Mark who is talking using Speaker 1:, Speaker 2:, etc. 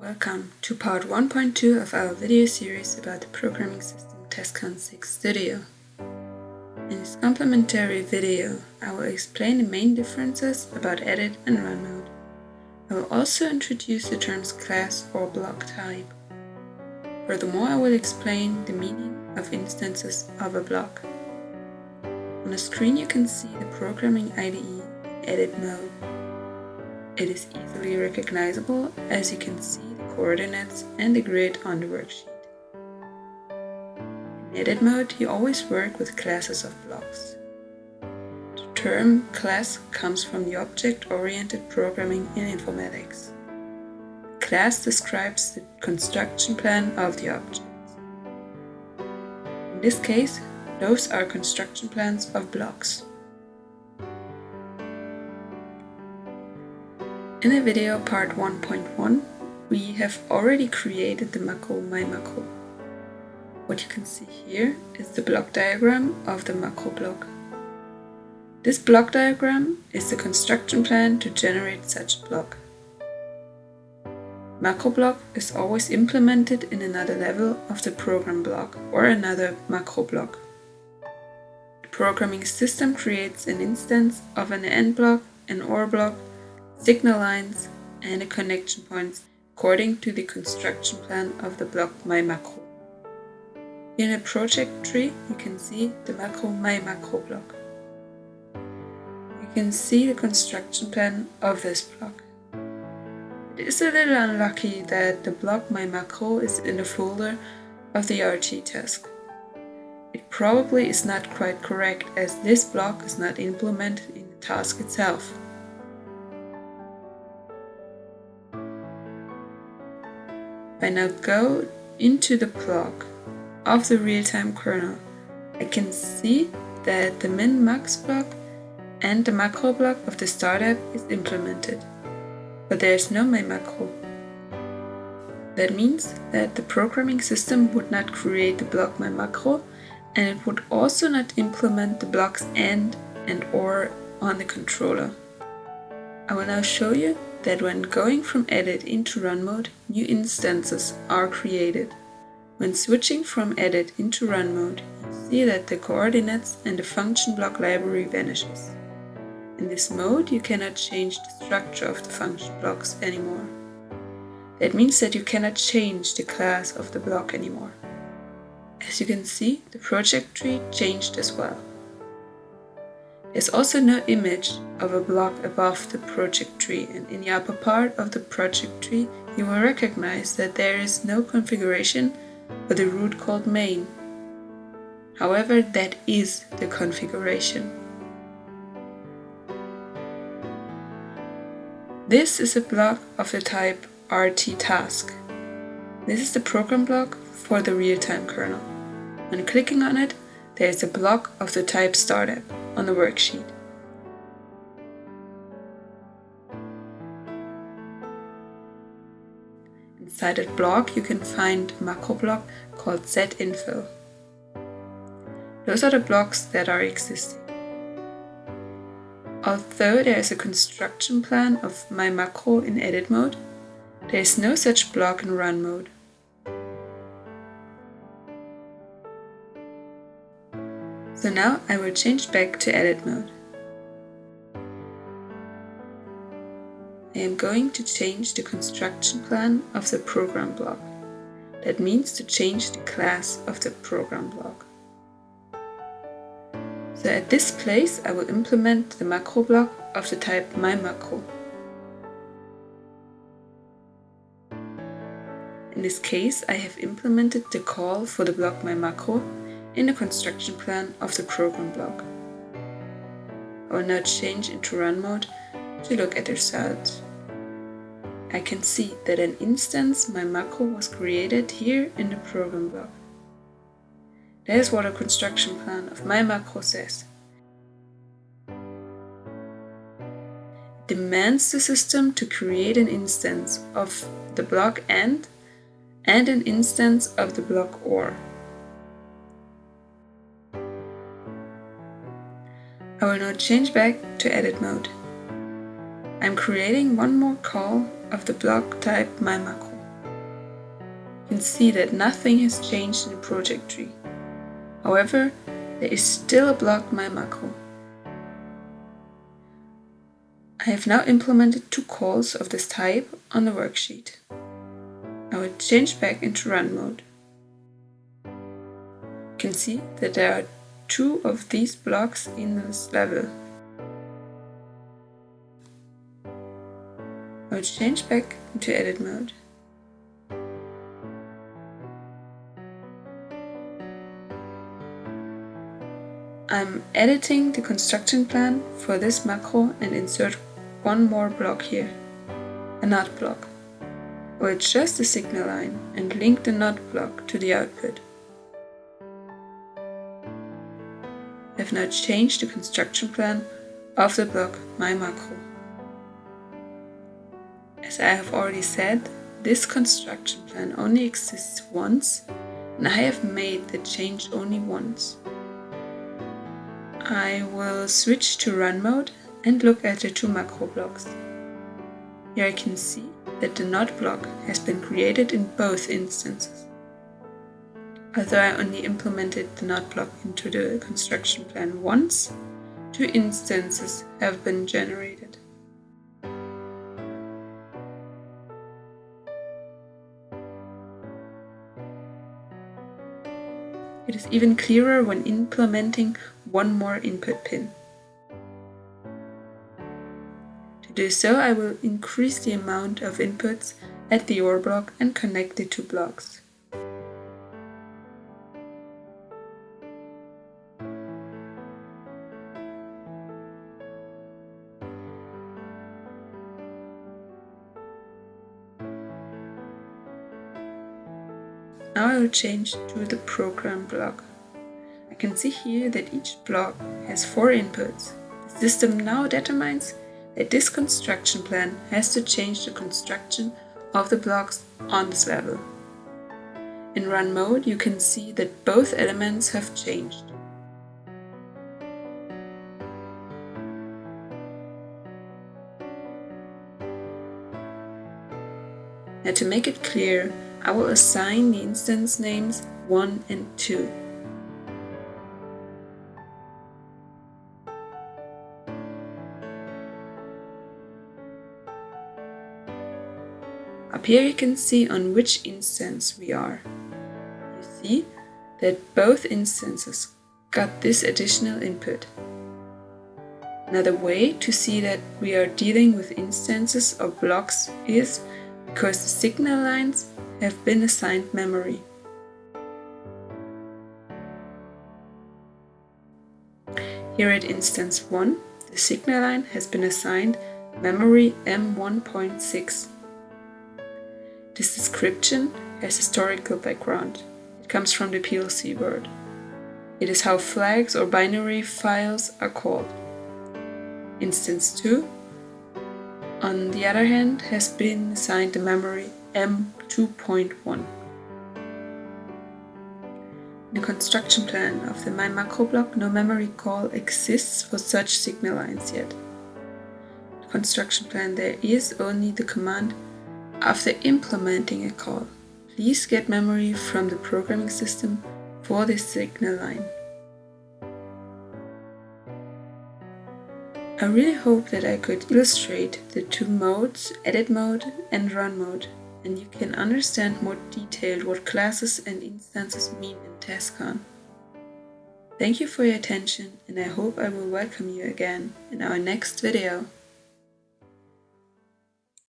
Speaker 1: Welcome to part 1.2 of our video series about the programming system test.con 6 Studio. In this complementary video, I will explain the main differences about edit and run mode. I will also introduce the terms class or block type. Furthermore, I will explain the meaning of instances of a block. On the screen you can see the programming IDE in edit mode. It is easily recognizable as you can see the coordinates and the grid on the worksheet. In edit mode, you always work with classes of blocks. The term class comes from the object-oriented programming in informatics. The class describes the construction plan of the objects. In this case, those are construction plans of blocks. In the video part 1.1, we have already created the macro myMacro. What you can see here is the block diagram of the macro block. This block diagram is the construction plan to generate such a block. Macro block is always implemented in another level of the program block or another macro block. The programming system creates an instance of an AND block, an OR block, signal lines, and a connection points according to the construction plan of the block myMacro. In a project tree, you can see the macro myMacro block. You can see the construction plan of this block. It is a little unlucky that the block myMacro is in the folder of the RT task. It probably is not quite correct as this block is not implemented in the task itself. If I now go into the block of the real-time kernel, I can see that the min-max block and the macro block of the startup is implemented, but there is no myMacro. That means that the programming system would not create the block myMacro, and it would also not implement the blocks AND and OR on the controller. I will now show you that when going from edit into run mode, new instances are created. When switching from edit into run mode, you see that the coordinates and the function block library vanishes. In this mode, you cannot change the structure of the function blocks anymore. That means that you cannot change the class of the block anymore. As you can see, the project tree changed as well. There's also no image of a block above the project tree, and in the upper part of the project tree you will recognize that there is no configuration for the root called main. However, that is the configuration. This is a block of the type RT task. This is the program block for the real-time kernel. When clicking on it, there is a block of the type startup on the worksheet. Inside that block you can find a macro block called setinfo. Those are the blocks that are existing. Although there is a construction plan of myMacro in edit mode, there is no such block in run mode. So now I will change back to edit mode. I am going to change the construction plan of the program block. That means to change the class of the program block. So at this place I will implement the macro block of the type myMacro. In this case I have implemented the call for the block myMacro in the construction plan of the program block. I will now change into run mode to look at the results. I can see that an instance myMacro was created here in the program block. That is what a construction plan of myMacro says. It demands the system to create an instance of the block AND and an instance of the block OR. I will now change back to edit mode. I'm creating one more call of the block type myMacro. you can see that nothing has changed in the project tree. However, there is still a block my macro. I have now implemented 2 calls of this type on the worksheet. I will change back into run mode. You can see that there are 2 of these blocks in this level. I will change back into edit mode. I'm editing the construction plan for this macro and insert 1 more block here, a NOT block. I will adjust the signal line and link the NOT block to the output. I have now changed the construction plan of the block my macro. As I have already said, this construction plan only exists once, and I have made the change only once. I will switch to run mode and look at the 2 macro blocks. Here I can see that the NOT block has been created in both instances. Although I only implemented the NOT block into the construction plan once, 2 instances have been generated. It is even clearer when implementing 1 more input pin. To do so, I will increase the amount of inputs at the OR block and connect the 2 blocks. Now I will change to the program block. I can see here that each block has 4 inputs. The system now determines that this construction plan has to change the construction of the blocks on this level. In run mode, you can see that both elements have changed. Now to make it clear, I will assign the instance names 1 and 2. Up here you can see on which instance we are. You see that both instances got this additional input. Another way to see that we are dealing with instances of blocks is because the signal lines have been assigned memory. Here at instance 1, the signal line has been assigned memory M1.6. This description has historical background. It comes from the PLC world. It is how flags or binary files are called. Instance 2, on the other hand, has been assigned the memory M2.1. In the construction plan of the My Macro block, no memory call exists for such signal lines yet. In the construction plan, there is only the command after implementing a call. Please get memory from the programming system for this signal line. I really hope that I could illustrate the 2 modes, edit mode and run mode, and you can understand more detailed what classes and instances mean in test.con. Thank you for your attention, and I hope I will welcome you again in our next video.